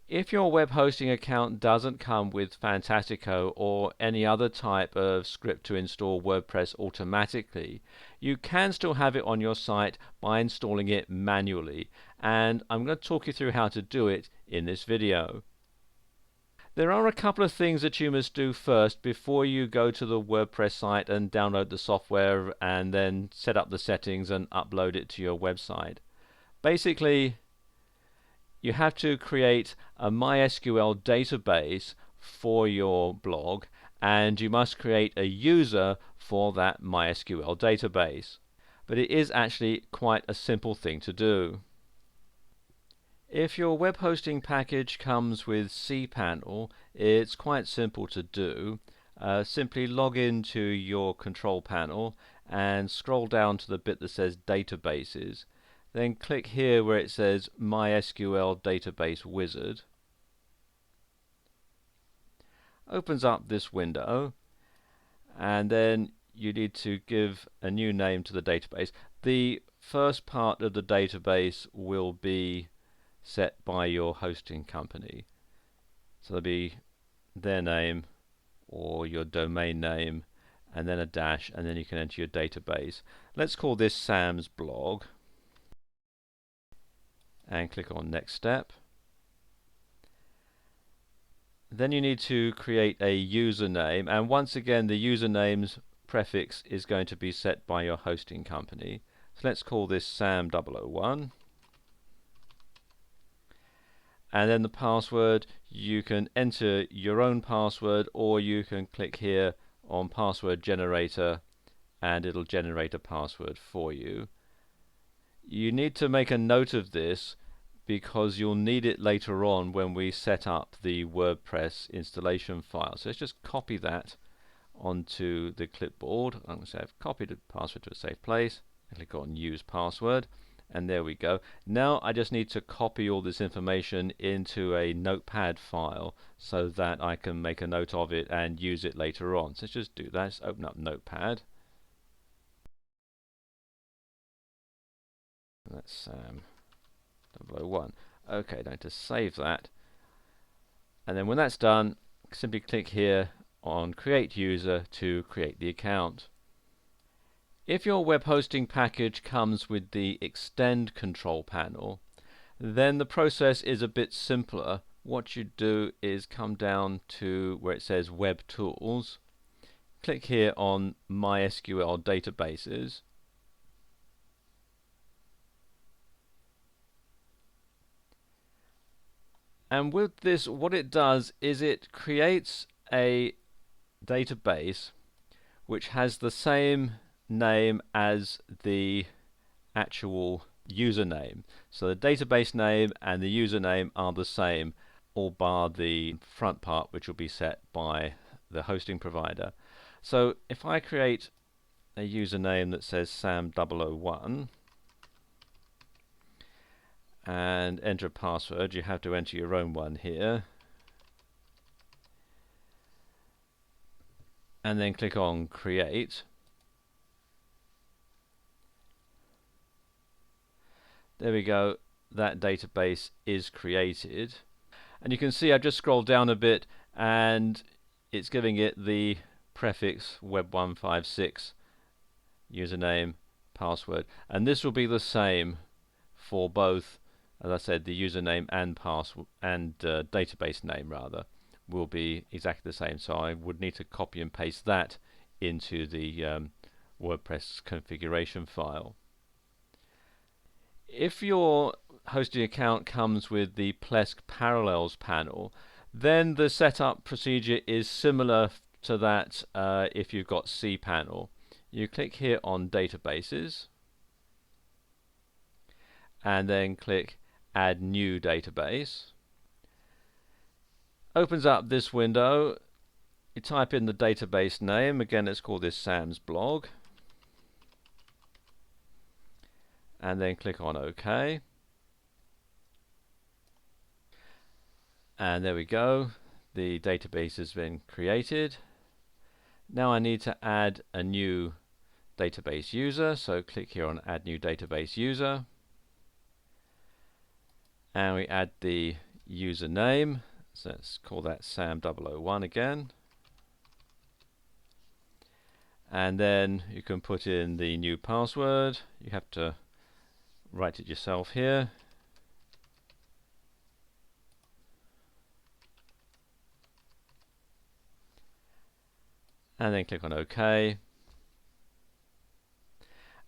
If your web hosting account doesn't come with Fantastico or any other type of script to install WordPress automatically, you can still have it on your site by installing it manually, and I'm going to talk you through how to do it in this video. There are a couple of things that you must do first before you go to the WordPress site and download the software and then set up the settings and upload it to your website. Basically, you have to create a MySQL database for your blog, and you must create a user for that MySQL database. But it is actually quite a simple thing to do. If your web hosting package comes with cPanel, it's quite simple to do. Simply log into your control panel and scroll down to the bit that says Databases. Then click here where it says MySQL Database Wizard. Opens up this window, and then you need to give a new name to the database. The first part of the database will be set by your hosting company. So there'll be their name or your domain name and then a dash, and then you can enter your database. Let's call this Sam's blog and click on next step. Then you need to create a username, and once again the username's prefix is going to be set by your hosting company. So let's call this Sam001. And then the password, you can enter your own password, or you can click here on password generator and it'll generate a password for you. You need to make a note of this because you'll need it later on when we set up the WordPress installation file. So let's just copy that onto the clipboard. I'm going to say I've copied the password to a safe place. Click on use password, and there we go. Now I just need to copy all this information into a notepad file so that I can make a note of it and use it later on. So let's just do that. Let's open up Notepad. That's Sam001. Okay, now to save that, and then when that's done, simply click here on Create User to create the account. If your web hosting package comes with the Extend control panel, then the process is a bit simpler. What you do is come down to where it says Web Tools, click here on MySQL Databases, and with this what it does is it creates a database which has the same name as the actual username. So the database name and the username are the same, all bar the front part, which will be set by the hosting provider. So if I create a username that says Sam001 and enter a password, you have to enter your own one here, and then click on Create. There we go, that database is created, and you can see I've just scrolled down a bit and it's giving it the prefix web156 username, password, and this will be the same for both. As I said, the username and password and database name rather will be exactly the same, so I would need to copy and paste that into the WordPress configuration file. If your hosting account comes with the Plesk Parallels panel, then the setup procedure is similar to that if you've got cPanel. You click here on Databases and then click Add New Database. Opens up this window. You type in the database name. Again, let's call this Sam's blog. And then click on OK. And there we go. The database has been created. Now I need to add a new database user, so click here on Add New Database User. And we add the username, so let's call that Sam001 again, and then you can put in the new password. You have to write it yourself here, and then click on OK,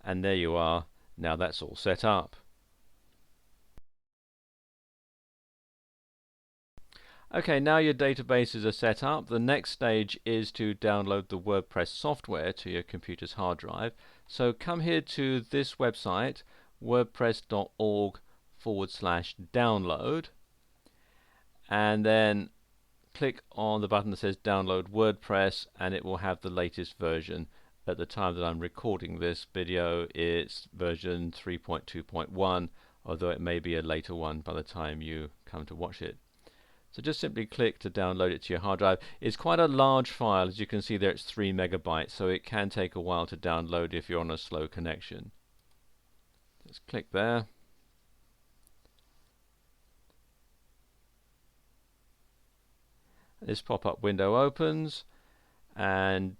and there you are. Now that's all set up. Okay, now your databases are set up. The next stage is to download the WordPress software to your computer's hard drive. So come here to this website, wordpress.org/download, and then click on the button that says download WordPress, and it will have the latest version. At the time that I'm recording this video, it's version 3.2.1, although it may be a later one by the time you come to watch it. So just simply click to download it to your hard drive. It's quite a large file. As you can see there, it's 3 megabytes, so it can take a while to download if you're on a slow connection. Just click there. This pop-up window opens, and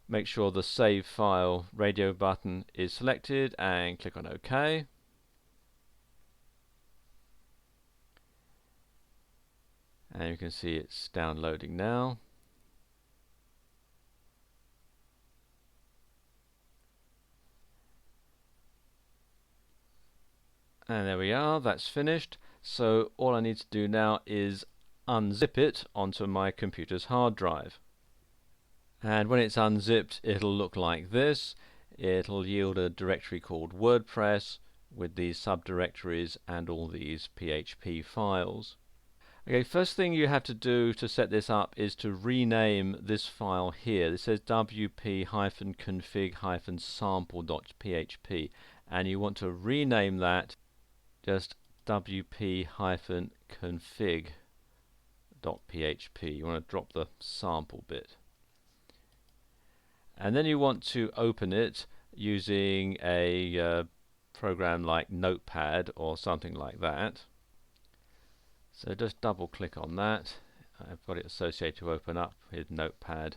make sure the Save File radio button is selected and click on OK. And you can see it's downloading now. And there we are, that's finished. So all I need to do now is unzip it onto my computer's hard drive. And when it's unzipped, it'll look like this. It'll yield a directory called WordPress with these subdirectories and all these PHP files. Okay, first thing you have to do to set this up is to rename this file here. This says wp-config-sample.php, and you want to rename that just wp-config.php. You want to drop the sample bit. And then you want to open it using a program like Notepad or something like that. So just double click on that. I've got it associated to open up with Notepad.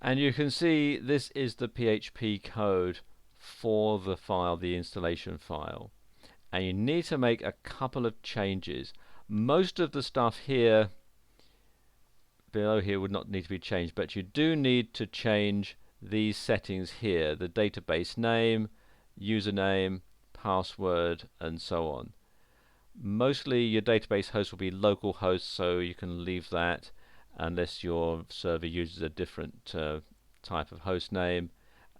And you can see this is the PHP code for the file, the installation file. And you need to make a couple of changes. Most of the stuff here below here would not need to be changed, but you do need to change these settings here, the database name, username, password, and so on. Mostly your database host will be localhost, so you can leave that unless your server uses a different type of host name,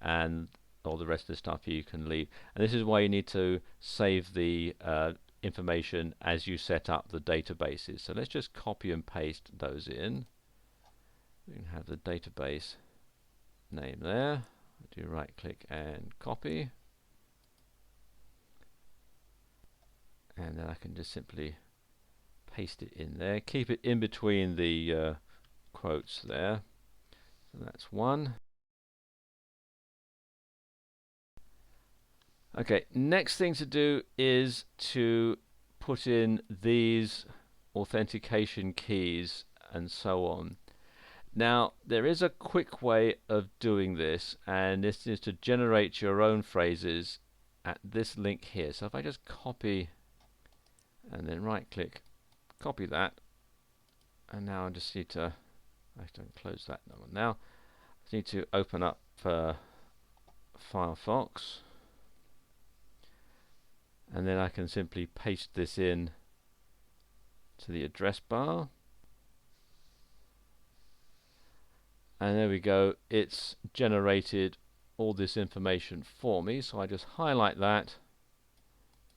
and all the rest of the stuff you can leave. And this is why you need to save the information as you set up the databases. So let's just copy and paste those in. We can have the database name there. Do right click and copy, and then I can just simply paste it in there. Keep it in between the quotes there. So that's one. Okay, next thing to do is to put in these authentication keys and so on. Now, there is a quick way of doing this, and this is to generate your own phrases at this link here. So if I just copy and then right click, copy that, and now I just need to, I don't close that one now, I need to open up Firefox, and then I can simply paste this in to the address bar. And there we go, it's generated all this information for me. So I just highlight that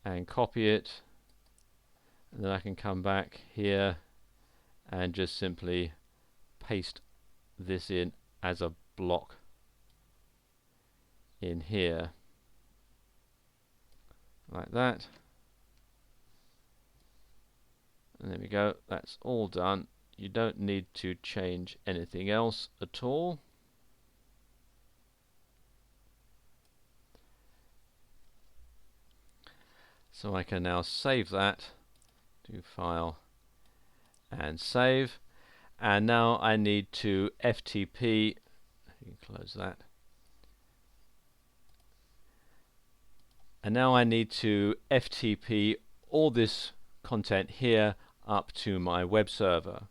and copy it, and then I can come back here and just simply paste this in as a block in here, like that. And there we go, that's all done. You don't need to change anything else at all. So I can now save that do file and save. And now I need to FTP, you can close that. And now I need to FTP all this content here up to my web server.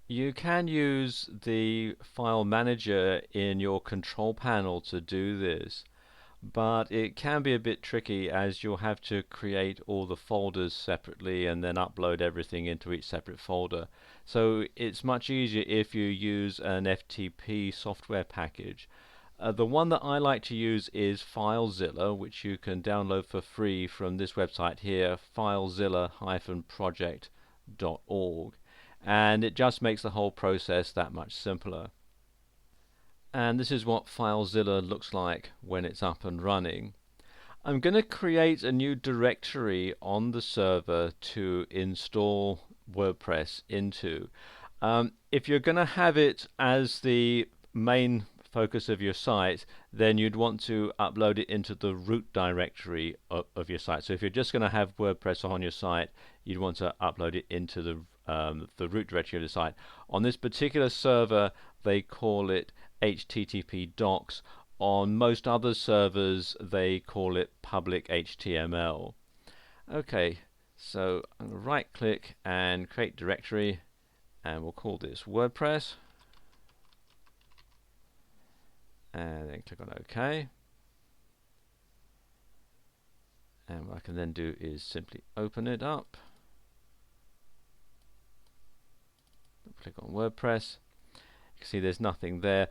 You can use the file manager in your control panel to do this, but it can be a bit tricky as you'll have to create all the folders separately and then upload everything into each separate folder. So it's much easier if you use an FTP software package. The one that I like to use is FileZilla, which you can download for free from this website here, filezilla-project.org, and it just makes the whole process that much simpler. And this is what FileZilla looks like when it's up and running. I'm going to create a new directory on the server to install WordPress into. If you're going to have it as the main focus of your site, then you'd want to upload it into the root directory of your site. So if you're just going to have WordPress on your site, you'd want to upload it into the root directory of the site. On this particular server, they call it HTTP docs. On most other servers, they call it public HTML. Okay, so I'm going to right click and create directory, and we'll call this WordPress. And then click on OK. And what I can then do is simply open it up. Click on WordPress. You can see there's nothing there.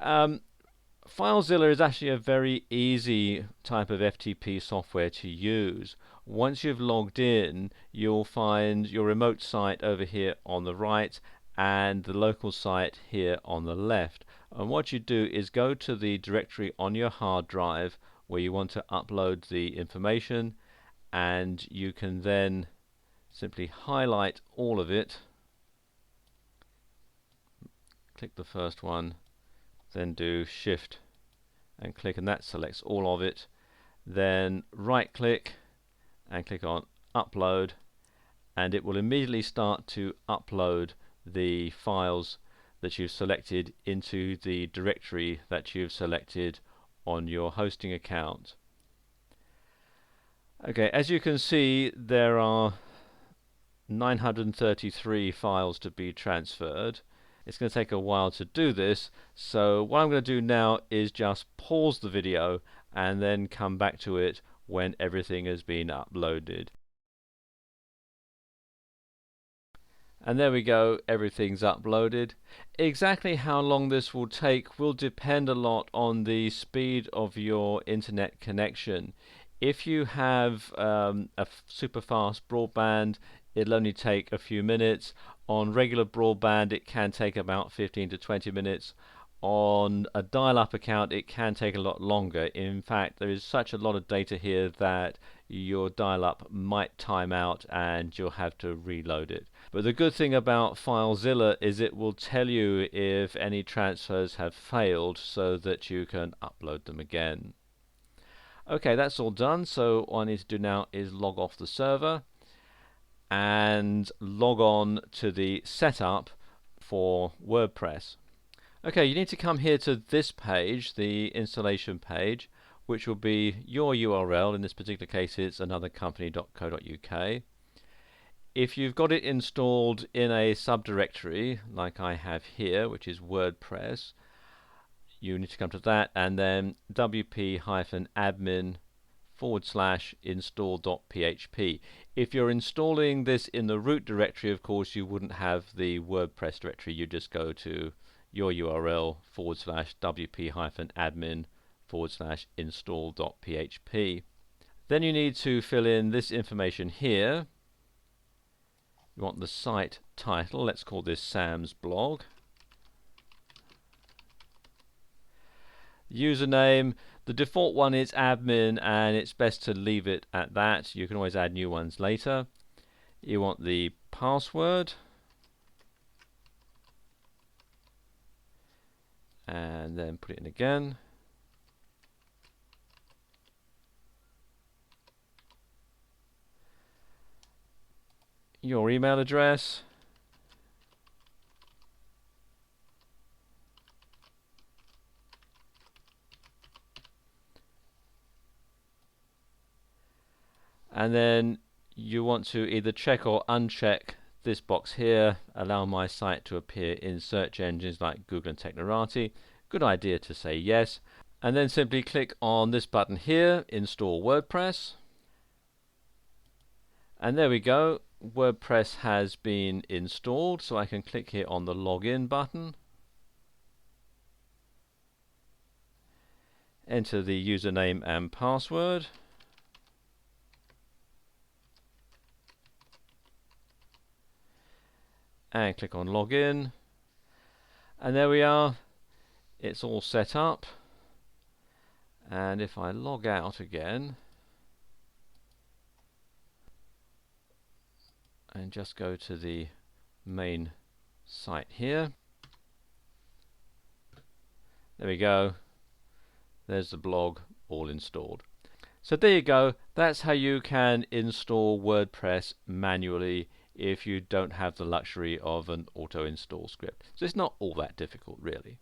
FileZilla is actually a very easy type of FTP software to use. Once you've logged in, you'll find your remote site over here on the right and the local site here on the left. And what you do is go to the directory on your hard drive where you want to upload the information, and you can then simply highlight all of it. Click the first one, then do Shift and click, and that selects all of it. Then right click and click on Upload, and it will immediately start to upload the files that you've selected into the directory that you've selected on your hosting account. Okay, as you can see, there are 933 files to be transferred. It's going to take a while to do this, so what I'm going to do now is just pause the video and then come back to it when everything has been uploaded. And there we go, everything's uploaded. Exactly how long this will take will depend a lot on the speed of your internet connection. If you have a super fast broadband, it'll only take a few minutes. On regular broadband, it can take about 15 to 20 minutes. On a dial-up account, it can take a lot longer. In fact, there is such a lot of data here that your dial-up might time out and you'll have to reload it. But the good thing about FileZilla is it will tell you if any transfers have failed so that you can upload them again. Okay, that's all done, so all I need to do now is log off the server and log on to the setup for WordPress. Okay, you need to come here to this page, the installation page, which will be your URL. In this particular case, it's anothercompany.co.uk. If you've got it installed in a subdirectory, like I have here, which is WordPress, you need to come to that and then wp-admin/install.php. If you're installing this in the root directory, of course, you wouldn't have the WordPress directory. You just go to your URL /wp-admin/install.php. Then you need to fill in this information here. You want the site title. Let's call this Sam's blog. Username, the default one is admin, and it's best to leave it at that. You can always add new ones later. You want the password, and then put it in again. your email address, and then you want to either check or uncheck this box here, allow my site to appear in search engines like Google and Technorati. Good idea to say yes, and then simply click on this button here, Install WordPress, and there we go. WordPress has been installed, so I can click here on the login button, enter the username and password, and click on login, and there we are, it's all set up. And if I log out again and just go to the main site here, there we go, there's the blog all installed. So there you go, that's how you can install WordPress manually if you don't have the luxury of an auto install script. So it's not all that difficult really.